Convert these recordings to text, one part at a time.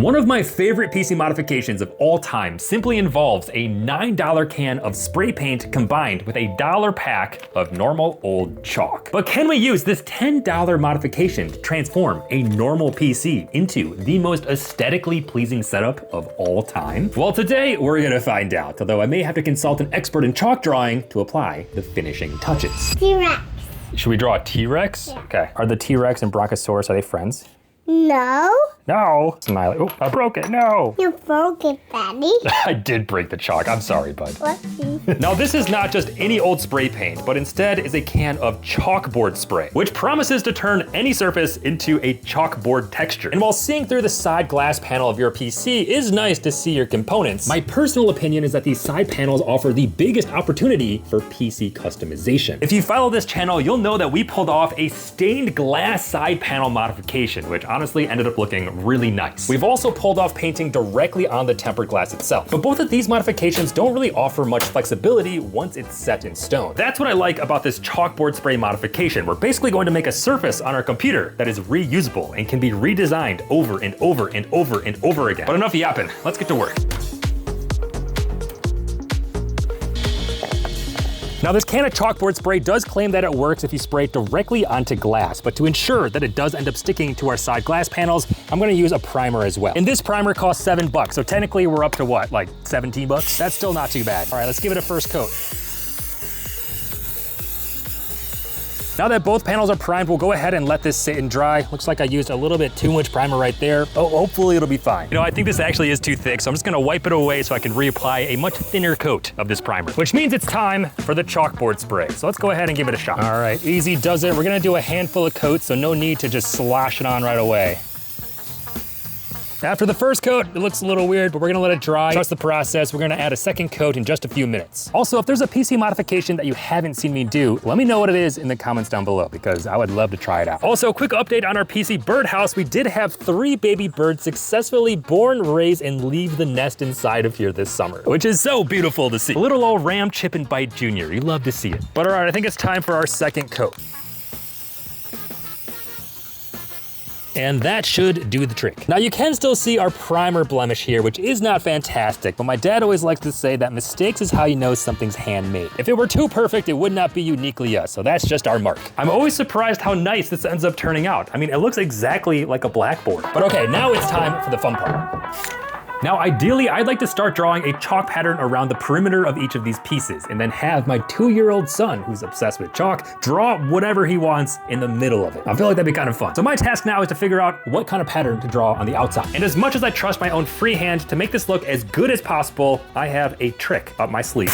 One of my favorite PC modifications of all time simply involves a $9 can of spray paint combined with a $1 pack of normal old chalk. But can we use this $10 modification to transform a normal PC into the most aesthetically pleasing setup of all time? Well, today we're gonna find out, although I may have to consult an expert in chalk drawing to apply the finishing touches. T-Rex. Should we draw a T-Rex? Yeah. Okay. Are the T-Rex and Brontosaurus, are they friends? No. No. Smiley. Oh, I broke it. No. You broke it, Daddy. I did break the chalk. I'm sorry, bud. Whoopsie. Now, this is not just any old spray paint, but instead is a can of chalkboard spray, which promises to turn any surface into a chalkboard texture. And while seeing through the side glass panel of your PC is nice to see your components, my personal opinion is that these side panels offer the biggest opportunity for PC customization. If you follow this channel, you'll know that we pulled off a stained glass side panel modification, which honestly ended up looking really nice. We've also pulled off painting directly on the tempered glass itself, but both of these modifications don't really offer much flexibility once it's set in stone. That's what I like about this chalkboard spray modification. We're basically going to make a surface on our computer that is reusable and can be redesigned over and over and over and over again. But enough yapping, let's get to work. Now, this can of chalkboard spray does claim that it works if you spray it directly onto glass, but to ensure that it does end up sticking to our side glass panels, I'm gonna use a primer as well. And this primer costs $7, so technically we're up to what, like 17 bucks? That's still not too bad. All right, let's give it a first coat. Now that both panels are primed, we'll go ahead and let this sit and dry. Looks like I used a little bit too much primer right there. Oh, hopefully it'll be fine. You know, I think this actually is too thick, so I'm just gonna wipe it away so I can reapply a much thinner coat of this primer, which means it's time for the chalkboard spray. So let's go ahead and give it a shot. All right, easy does it. We're gonna do a handful of coats, so no need to just slosh it on right away. After the first coat, it looks a little weird, but we're gonna let it dry. Trust the process. We're gonna add a second coat in just a few minutes. Also, if there's a PC modification that you haven't seen me do, let me know what it is in the comments down below, because I would love to try it out. Also, quick update on our PC birdhouse. We did have 3 baby birds successfully born, raise, and leave the nest inside of here this summer, which is so beautiful to see. Little old Ram Chip and Bite Jr. You love to see it. But all right, I think it's time for our second coat. And that should do the trick. Now, you can still see our primer blemish here, which is not fantastic, but my dad always likes to say that mistakes is how you know something's handmade. If it were too perfect, it would not be uniquely us, so that's just our mark. I'm always surprised how nice this ends up turning out. I mean, it looks exactly like a blackboard. But okay, now it's time for the fun part. Now, ideally, I'd like to start drawing a chalk pattern around the perimeter of each of these pieces, and then have my 2-year-old son, who's obsessed with chalk, draw whatever he wants in the middle of it. I feel like that'd be kind of fun. So my task now is to figure out what kind of pattern to draw on the outside. And as much as I trust my own free hand to make this look as good as possible, I have a trick up my sleeve.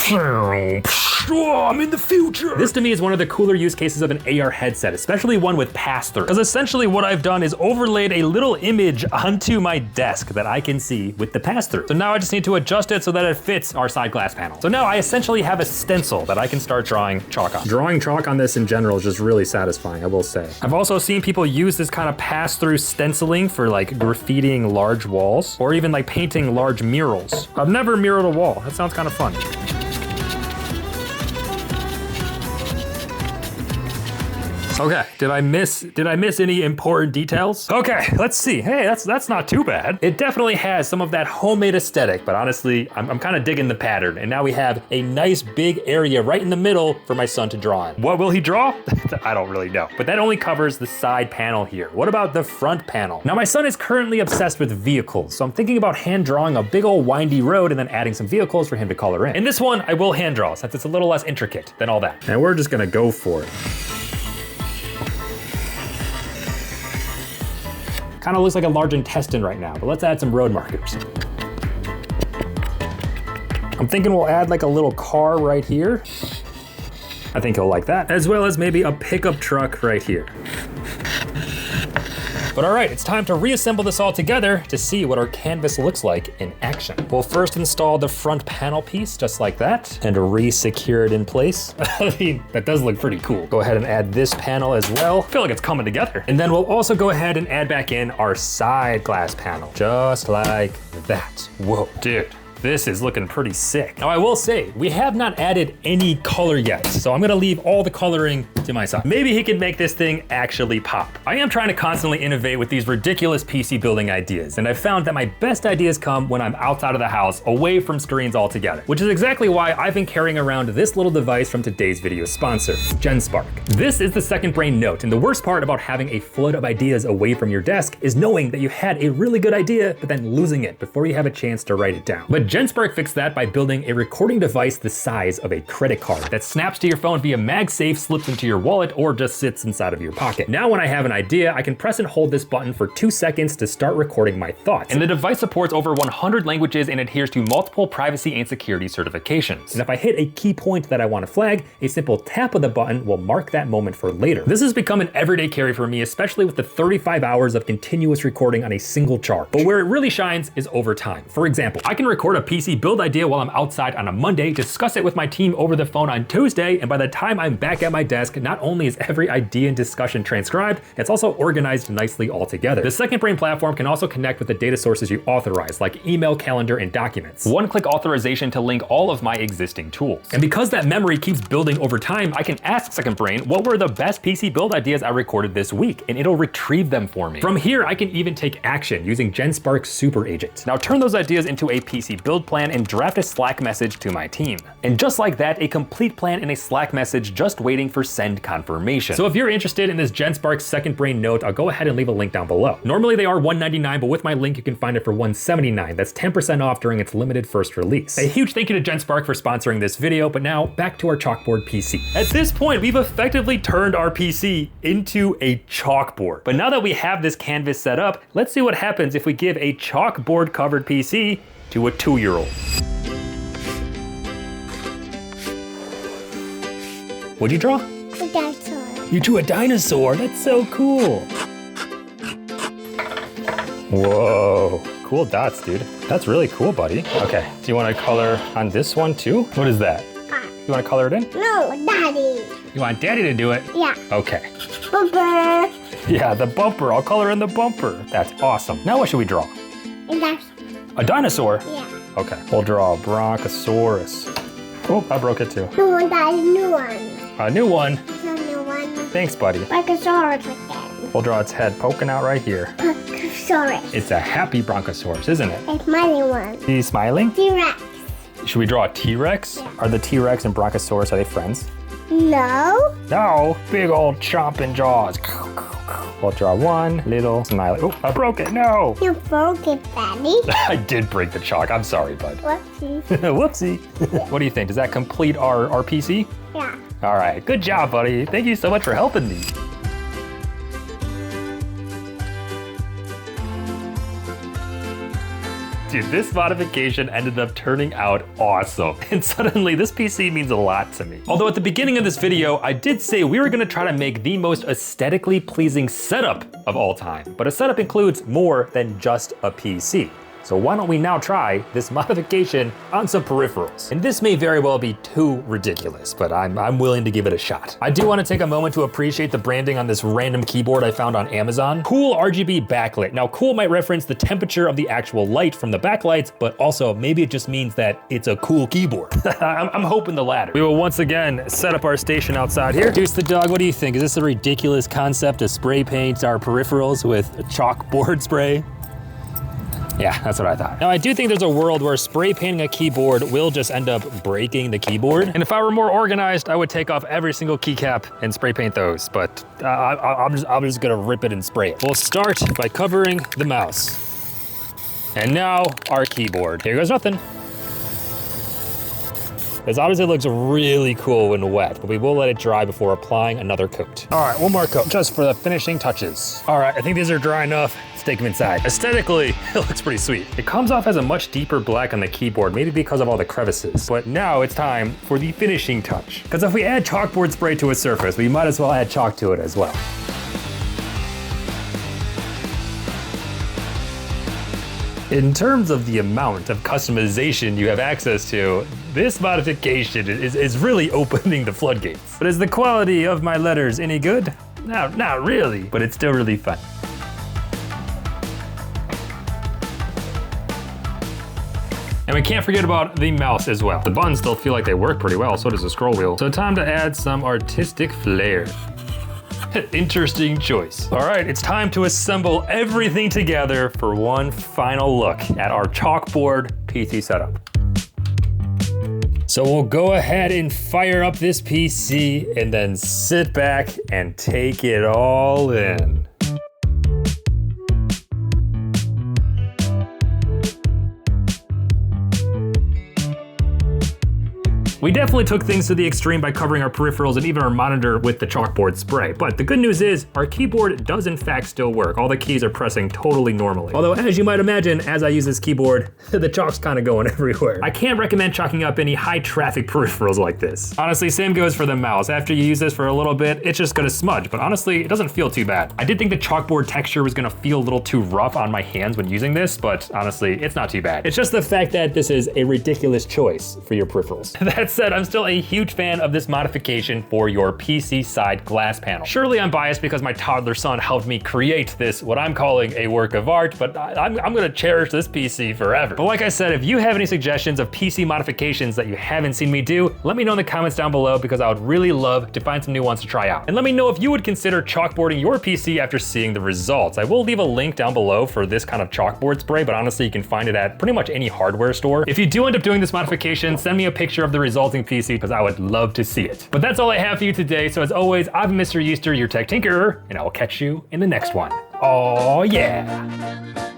Oh, I'm in the future. This to me is one of the cooler use cases of an AR headset, especially one with pass-through. Because essentially what I've done is overlaid a little image onto my desk that I can see with the pass-through. So now I just need to adjust it so that it fits our side glass panel. So now I essentially have a stencil that I can start drawing chalk on. Drawing chalk on this in general is just really satisfying, I will say. I've also seen people use this kind of pass-through stenciling for like graffitiing large walls, or even like painting large murals. I've never muraled a wall. That sounds kind of fun. Okay, did I miss any important details? Okay, let's see. Hey, that's not too bad. It definitely has some of that homemade aesthetic, but honestly, I'm kind of digging the pattern. And now we have a nice big area right in the middle for my son to draw in. What will he draw? I don't really know, but that only covers the side panel here. What about the front panel? Now, my son is currently obsessed with vehicles, so I'm thinking about hand drawing a big old windy road and then adding some vehicles for him to color in. In this one, I will hand draw, since it's a little less intricate than all that. And we're just gonna go for it. Kind of looks like a large intestine right now, but let's add some road markers. I'm thinking we'll add like a little car right here. I think he'll like that, as well as maybe a pickup truck right here. But all right, it's time to reassemble this all together to see what our canvas looks like in action. We'll first install the front panel piece, just like that, and re-secure it in place. I mean, that does look pretty cool. Go ahead and add this panel as well. I feel like it's coming together. And then we'll also go ahead and add back in our side glass panel, just like that. Whoa, dude. This is looking pretty sick. Now I will say, we have not added any color yet, so I'm gonna leave all the coloring to my side. Maybe he can make this thing actually pop. I am trying to constantly innovate with these ridiculous PC building ideas, and I've found that my best ideas come when I'm outside of the house, away from screens altogether, which is exactly why I've been carrying around this little device from today's video sponsor, Genspark. This is the SecondBrain Note, and the worst part about having a flood of ideas away from your desk is knowing that you had a really good idea, but then losing it before you have a chance to write it down. But Genspark fixed that by building a recording device the size of a credit card that snaps to your phone via MagSafe, slips into your wallet, or just sits inside of your pocket. Now when I have an idea, I can press and hold this button for 2 seconds to start recording my thoughts. And the device supports over 100 languages and adheres to multiple privacy and security certifications. And if I hit a key point that I want to flag, a simple tap of the button will mark that moment for later. This has become an everyday carry for me, especially with the 35 hours of continuous recording on a single charge. But where it really shines is over time. For example, I can record a PC build idea while I'm outside on a Monday, discuss it with my team over the phone on Tuesday, and by the time I'm back at my desk, not only is every idea and discussion transcribed, it's also organized nicely all together. The SecondBrain platform can also connect with the data sources you authorize, like email, calendar, and documents. One-click authorization to link all of my existing tools. And because that memory keeps building over time, I can ask SecondBrain what were the best PC build ideas I recorded this week, and it'll retrieve them for me. From here, I can even take action using Genspark's super agent. Now turn those ideas into a PC build plan and draft a Slack message to my team. And just like that, a complete plan in a Slack message just waiting for send confirmation. So if you're interested in this Genspark SecondBrain Note, I'll go ahead and leave a link down below. Normally they are $199, but with my link you can find it for $179. That's 10% off during its limited first release. A huge thank you to Genspark for sponsoring this video, but now back to our chalkboard PC. At this point, we've effectively turned our PC into a chalkboard. But now that we have this canvas set up, let's see what happens if we give a chalkboard covered PC to a 2-year-old. What'd you draw? A dinosaur. You drew a dinosaur. That's so cool. Whoa, cool dots, dude. That's really cool, buddy. Okay, do you want to color on this one too? What is that? You want to color it in? No, Daddy. You want Daddy to do it? Yeah. Okay. Bumper. Yeah, the bumper. I'll color in the bumper. That's awesome. Now what should we draw? A dinosaur. A dinosaur? Yeah. Okay, we'll draw a bronchosaurus. Oh, I broke it too. No, Daddy, new one. A new one. It's a new one. Thanks, buddy. Bronchosaurus again. We'll draw its head poking out right here. Bronchosaurus. It's a happy bronchosaurus, isn't it? It's my new one. Is he smiling? T-Rex. Should we draw a T-Rex? Yeah. Are the T-Rex and bronchosaurus, are they friends? No. No, big old chomping jaws. We'll draw one little smiley. Oh, I broke it, no. You broke it, Daddy. I did break the chalk, I'm sorry, bud. Whoopsie. Whoopsie. What do you think? Does that complete our PC? Yeah. All right, good job, buddy. Thank you so much for helping me. Dude, this modification ended up turning out awesome. And suddenly this PC means a lot to me. Although at the beginning of this video, I did say we were gonna try to make the most aesthetically pleasing setup of all time. But a setup includes more than just a PC. So why don't we now try this modification on some peripherals? And this may very well be too ridiculous, but I'm willing to give it a shot. I do want to take a moment to appreciate the branding on this random keyboard I found on Amazon. Cool RGB backlit. Now cool might reference the temperature of the actual light from the backlights, but also maybe it just means that it's a cool keyboard. I'm hoping the latter. We will once again set up our station outside here. Deuce the dog, what do you think? Is this a ridiculous concept to spray paint our peripherals with chalkboard spray? Yeah, that's what I thought. Now I do think there's a world where spray painting a keyboard will just end up breaking the keyboard. And if I were more organized, I would take off every single keycap and spray paint those, but I'm just gonna rip it and spray it. We'll start by covering the mouse. And now our keyboard. Here goes nothing. This obviously looks really cool when wet, but we will let it dry before applying another coat. All right, one more coat, just for the finishing touches. All right, I think these are dry enough. Let's take them inside. Aesthetically, it looks pretty sweet. It comes off as a much deeper black on the keyboard, maybe because of all the crevices. But now it's time for the finishing touch. Because if we add chalkboard spray to a surface, we might as well add chalk to it as well. In terms of the amount of customization you have access to, this modification is really opening the floodgates. But is the quality of my letters any good? No, not really, but it's still really fun. And we can't forget about the mouse as well. The buttons still feel like they work pretty well, so does the scroll wheel. So time to add some artistic flair. Interesting choice. All right, it's time to assemble everything together for one final look at our chalkboard PC setup. So we'll go ahead and fire up this PC and then sit back and take it all in. We definitely took things to the extreme by covering our peripherals and even our monitor with the chalkboard spray. But the good news is our keyboard does in fact still work. All the keys are pressing totally normally. Although as you might imagine, as I use this keyboard, the chalk's kind of going everywhere. I can't recommend chalking up any high traffic peripherals like this. Honestly, same goes for the mouse. After you use this for a little bit, it's just gonna smudge, but honestly, it doesn't feel too bad. I did think the chalkboard texture was gonna feel a little too rough on my hands when using this, but honestly, it's not too bad. It's just the fact that this is a ridiculous choice for your peripherals. That said, I'm still a huge fan of this modification for your PC side glass panel. Surely I'm biased because my toddler son helped me create this, what I'm calling a work of art, but I'm gonna cherish this PC forever. But like I said, if you have any suggestions of PC modifications that you haven't seen me do, let me know in the comments down below because I would really love to find some new ones to try out. And let me know if you would consider chalkboarding your PC after seeing the results. I will leave a link down below for this kind of chalkboard spray, but honestly, you can find it at pretty much any hardware store. If you do end up doing this modification, send me a picture of the resulting PC because I would love to see it. But that's all I have for you today. So as always, I've been Mr. Yeester, your tech tinkerer, and I will catch you in the next one. Oh yeah.